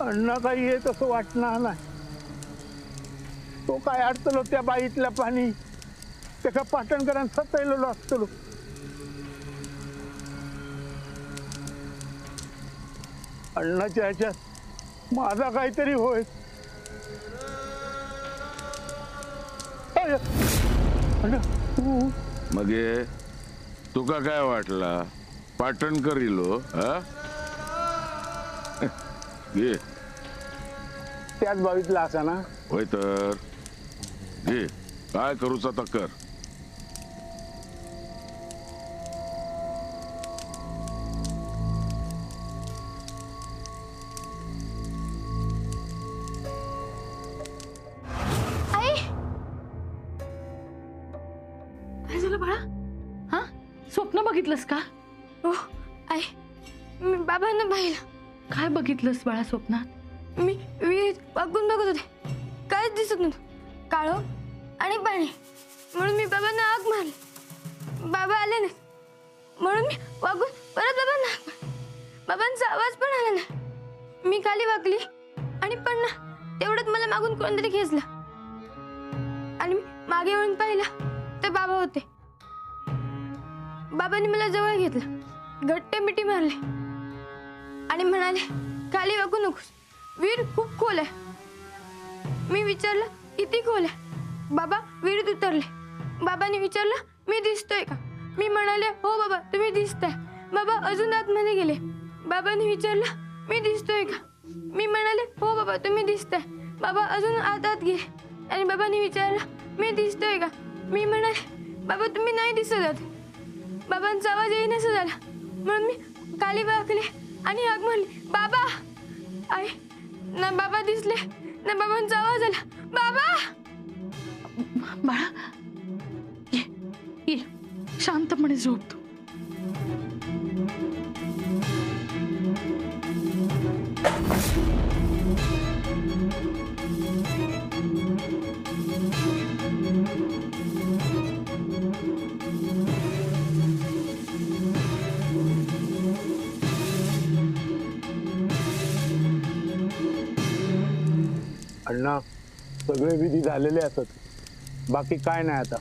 अण्णा काही येत असं वाटणार नाही. तो काय अडचलो त्या बाईतल्या पाणी त्याच्या पाटणकरांचा सतैलेलो असतो. अण्णाच्या ह्याच्यात माझा काहीतरी होय. अण्णा तू मग तुका काय वाटला पाटणकर इलो घे त्याच बाईतला असा ना. होय तर घे काय करूच आता कर. आई काय झालं बाळा? हा स्वप्न बघितलंस का? हो आई मी बाबांना पाहिलं. काय बघितलंस बाळा स्वप्नात? मी विहिरीत वाकून बघत होते. काहीच दिसत नव्हतं. काळं आणि पाणी. म्हणून मी बाबांना आग मारली. बाबा आले नाही म्हणून मी वाकून परत बाबांना हाक मारली. बाबांचा आवाज पण आला नाही. मी खाली वाकली आणि पण ना तेवढ्यात मला मागून कोणतरी खेचलं आणि मी मागे वळून पाहिलं तर बाबा होते. बाबांनी मला जवळ घेतलं, घट्ट मिठी मारली आणि म्हणाले खाली वाकू नकोस, विहीर खूप खोल आहे. मी विचारलं किती खोल आहे. बाबा विहिरीत उतरले. बाबांनी विचारलं मी दिसतोय का. मी म्हणाले हो बाबा तुम्ही दिसताय. बाबा अजून आतमध्ये गेले. बाबांनी विचारलं मी दिसतोय का. मी म्हणाले हो बाबा तुम्ही दिसताय. बाबा अजून आत गेले आणि बाबांनी विचारलं मी दिसतोय का. मी म्हणाले बाबा तुम्ही नाही दिसत आहात. बाबांचा आवाज येईनासा झाला म्हणून मी खाली वाकले आणि हाक मारली बाबा. आई ना बाबा दिसले ना बाबांचा आवाज आला. बाबा बाळा ये ये शांतपणे झोप तू. अण्णा सगळे विधी झालेले असत. बाकी काय नाही. आता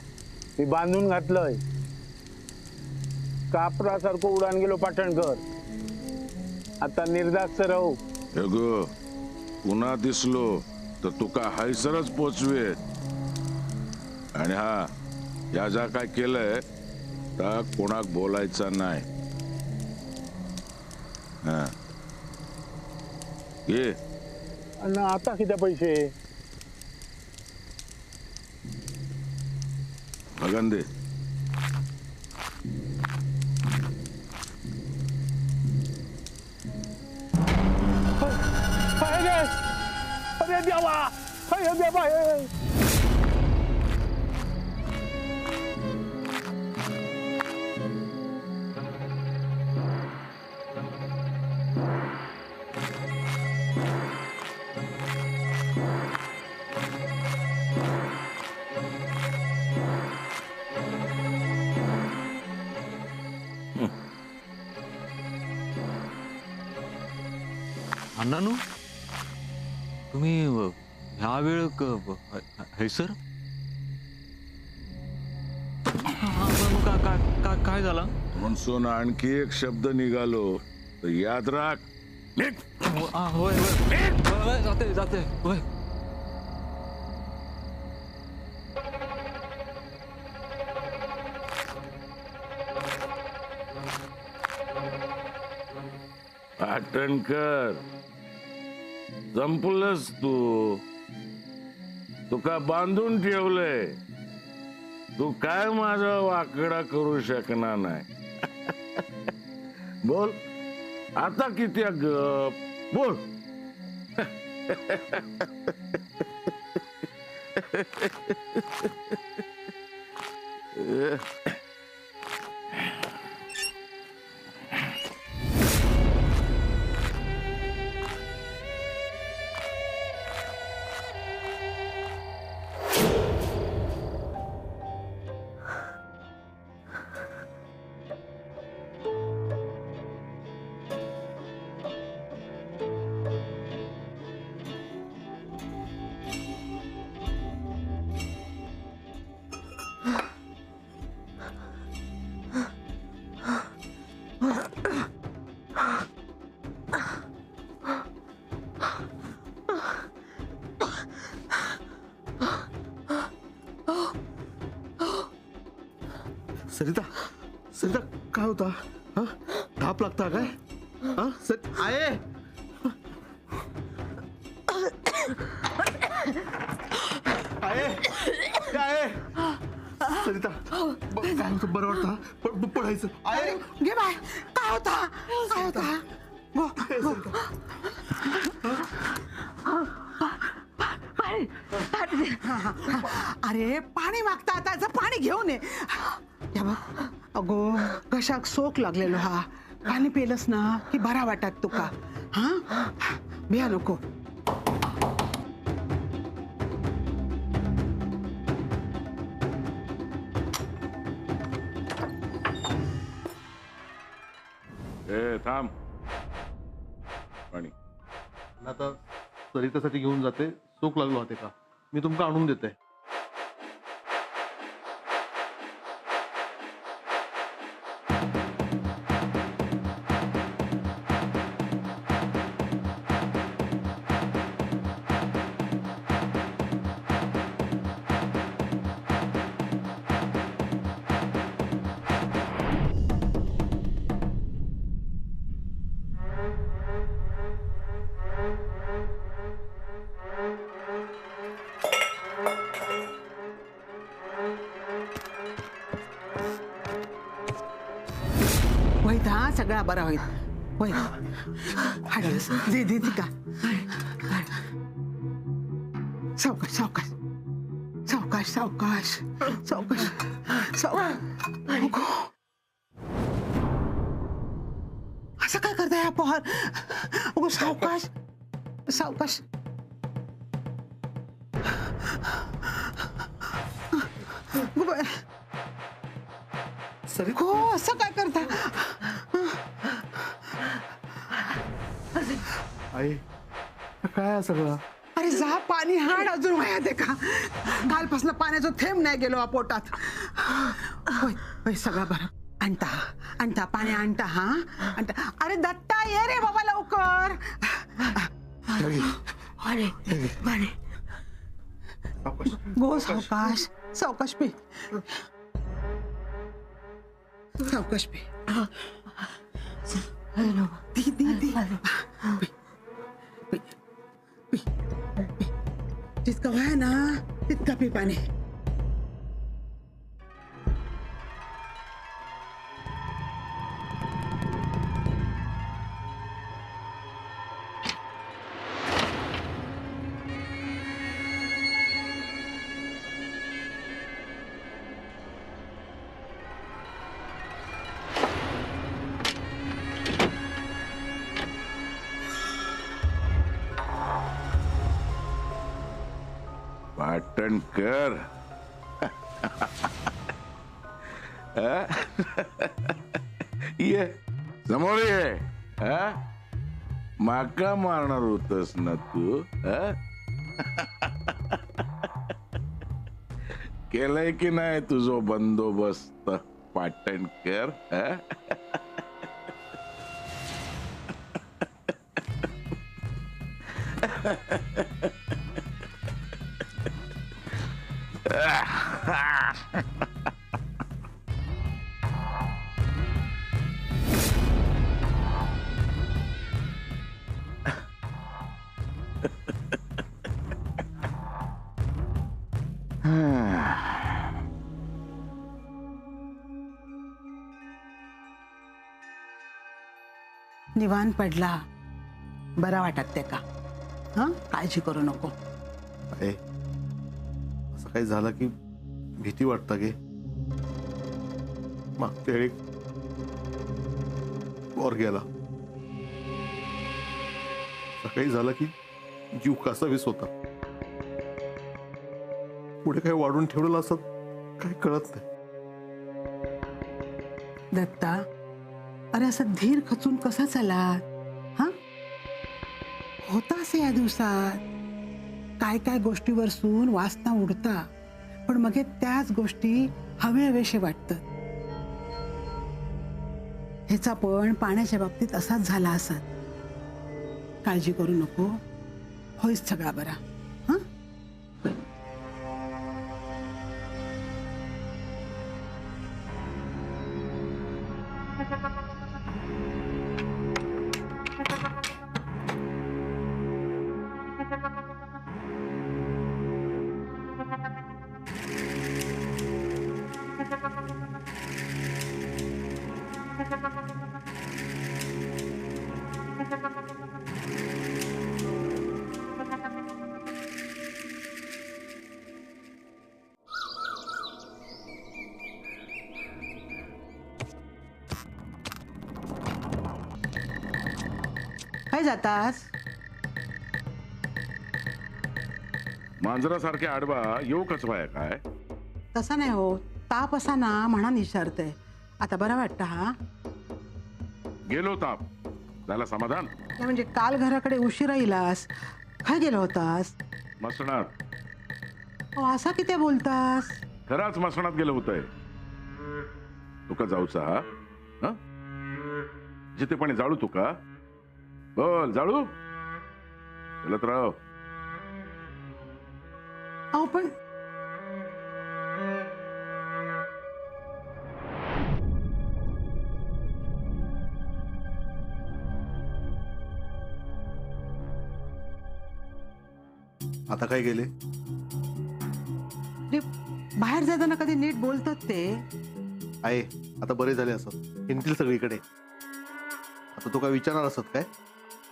मी बांधून घातलंय. कापरासारखं उडान गेलो पाटणकर. आता निर्धास्त राहू. ग पुन्हा दिसलो तर तुका हायसरच पोचवे. आणि हा या जा काय केलंय तर कोणाक बोलायचा नाही. हा घे. अण्णा आता किती पैसे? बघन दे. अरे देवा, अरे देवा. अण्णानू तुम्ही ह्या वेळ सर काय झाला? म्हणून आणखी एक शब्द निघालो तर याद राख. होय जाते जाते होय. पाटणकर संपलंस तू. तुका बांधून ठेवलंय. तू काय माझा वाकडा करू शकणार नाही. बोल आता किती गप बोल. सरिता सरिता काय होता हा धाप लागता काय हा आहे काय सरिता काय होतं बरं वाटतं पडायचं आहे घे बाय काय होता काय होता गो अरे पाणी मागता आता पाणी घेऊन ये या बघ अगो घशाक सोक लागलेलो हा पाणी पेलस ना की बरा वाटत तुका हा भिया नको थांब पाणी. आता सरितासाठी घेऊन जाते चोख लागलो होते का मी तुमका आणून देते. होईत हा सगळा बरा होईल होय हाडस दे दे ती का सावकाश सावकाश सावकाश सावकाश सावकाश सावकाश असं काय करताय हा पोहर अगो सावकाश सावकाश सरिता हो असं काय करता आई काय सगळं अरे जा पाणी हाड अजून वाया दे का कालपासून पाण्याचं थेंब नाही गेलो पोटात होय होय सगळं बरं आणता आणता पाणी आणता हा आणता अरे दत्ता ये रे बाबा लवकर अरे पाणी गो सावकाश सावकाश पी सावकाश पी दी दी दी जितका व्हाय ना तितका पी पाणी पाटणकर ये समोर ये माका मारणार होतस ना तू केलंय की नाही तुझो बंदोबस्त पाटणकर निवांत पडला, बरा वाटत ते का? हा, काळजी करू नको. आहे असं काही झालं की भीती वाटतं गे. मागच्या वेळी वर गेला, काही झालं की जीव कासावीस होता. पुढे काही वाढून ठेवलेलं असत काही कळत नाही. दत्ता, अरे असं धीर खचून कसा चालात? हा, होता असं या दिवसात काय काय गोष्टीवरसून वासना उडता, पण मग हे त्याच गोष्टी हवेशे वाटतात. ह्याचा पण पाण्याच्या बाबतीत असाच झाला असत. काळजी करू नको, होईच सगळा बरा. हा, काय जातास? मांजरासारखे आडवा येऊ कचवाय काय? तसा नाही हो, ताप असा ना म्हणा निशारते. आता बरा वाटतं? हा, गेलो ताप झाला समाधान. नाही म्हणजे काल घराकडे उशिरा येलास, काय गेला होतास? मसणात. अहो, असा किती बोलतास? खराच मसणात गेलं होतंय. तुका जाऊचा हा? हं? जिथे पण जाळू तुका? बोल जाळू. बोलत राव. अहो पण आता काय गेले? ते बाहेर जाताना कधी नीट बोलतात ते. आहे आता बरे झाले असत, हिंडतील सगळीकडे. आता तो काय विचारणार असत काय?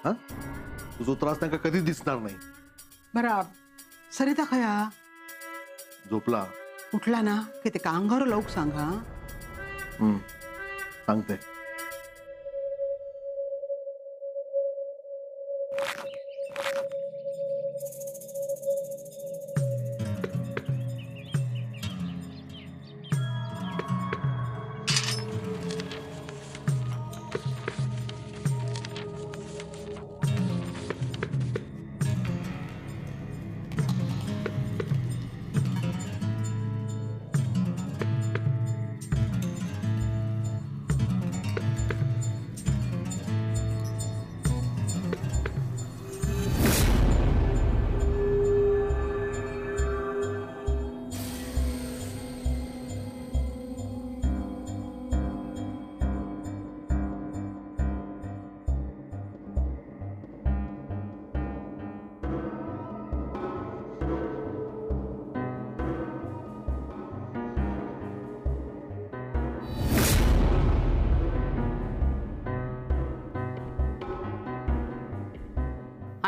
हा, तुझा त्रास नाही का कधीच दिसणार नाही. बरा सरिता खया झोपला. उठला ना की ते कांगारू लोक सांगा. सांगते.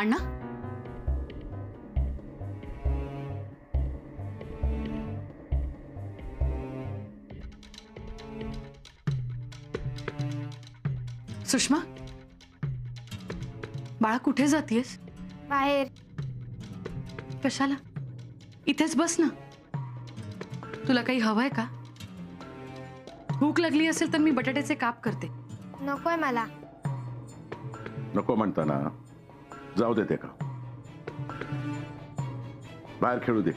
अण्णा, सुषमा, बाळा कुठे जातीयस? बाहेर. कशाला? इथेच बस ना. तुला काही हवंय का? भूक लागली असेल तर मी बटाट्याचे काप करते. नकोय मला. नको म्हणताना जाऊ देते का? बाहेर खेळू दे.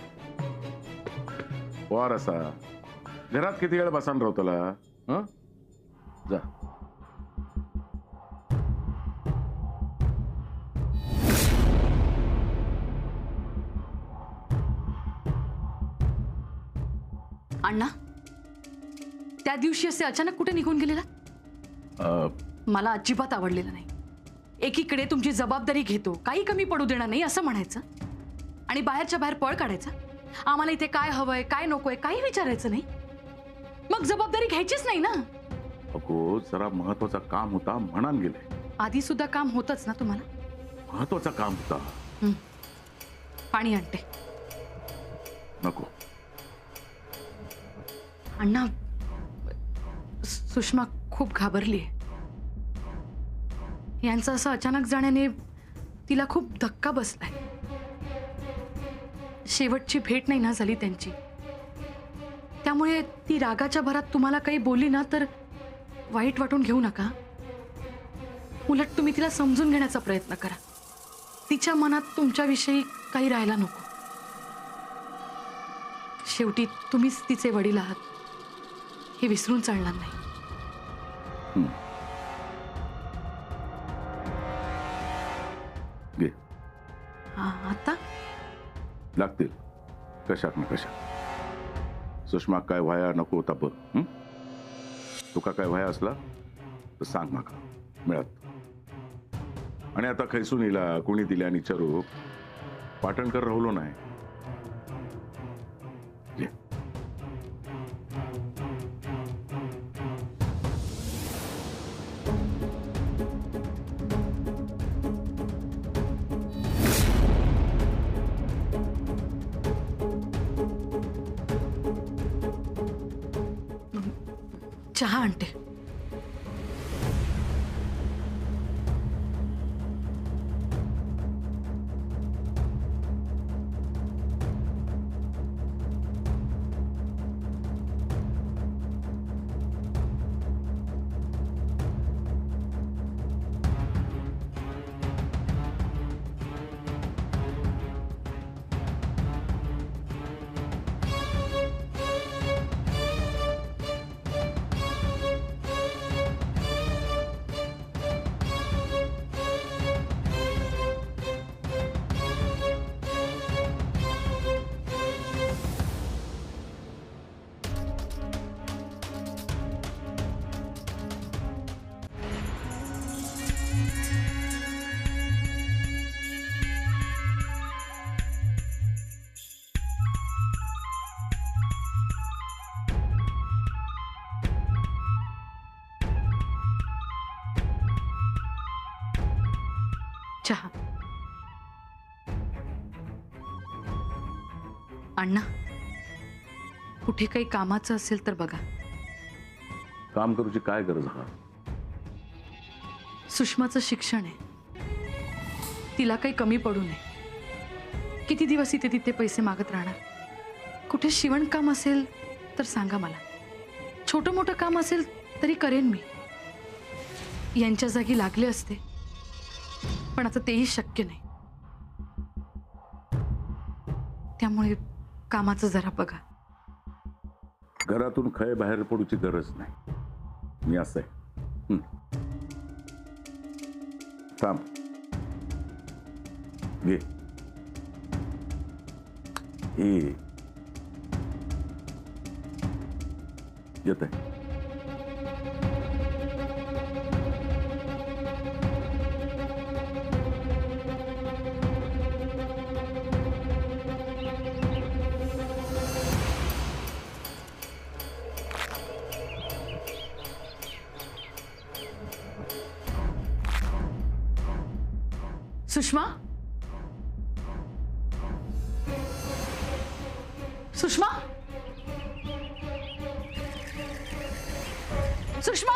वार असा घरात किती वेळ बसान राहू तुला? हं? जा. अण्णा, त्या दिवशी असे अचानक कुठे निघून गेलेला? मला अजिबात आवडलेलं नाही. एकीकडे तुमची जबाबदारी घेतो, काही कमी पडू देणार नाही असं म्हणायचं, आणि बाहेरच्या बाहेर पळ काढायचा. आम्हाला इथे काय हवंय काय नकोय काही विचारायचं नाही. मग जबाबदारी घ्यायचीच नाही ना. अगो जरा महत्वाचं काम होता म्हणून गेले. आधी सुद्धा काम होतच ना तुम्हाला? महत्वाचं काम होता. पाणी आणते. नको. अण्णा, सुषमा खूप घाबरली आहे. यांचं असं अचानक जाण्याने तिला खूप धक्का बसलाय. शेवटची भेट नाही ना झाली त्यांची, त्यामुळे ती रागाच्या भरात तुम्हाला काही बोलली ना तर वाईट वाटून घेऊ नका. उलट तुम्ही तिला समजून घेण्याचा प्रयत्न करा. तिच्या मनात तुमच्याविषयी काही राहायला नको. शेवटी तुम्हीच तिचे वडील आहात, हे विसरून चालणार नाही. घे. आता लागतील. कशात ना कशा. सुषमा काय व्हाया नको होता बघ. तुका काय व्हाया असला तर सांग माका, मिळत. आणि आता खैसून इला कोणी दिल्या आणि चरू पाटणकर राहुलो नाही. घे. चहा आणते. चहा. अण्णा, कुठे काही कामाचं असेल तर बघा. काम करूची काय गरज हा? सुषमाचं शिक्षण आहे, तिला काही कमी पडू नये. किती दिवस इथे तिथे पैसे मागत राहणार? कुठे शिवणकाम असेल तर सांगा मला. छोटं मोठं काम असेल तरी करेन मी. यांच्या जागी लागले असते, पण आता तेही शक्य नाही. त्यामुळे कामाचं जरा बघा. घरातून खय बाहेर पडूची गरज नाही. मी असं आहे. थांब. घे. येत आहे. सुषमा, सुषमा, सुषमा.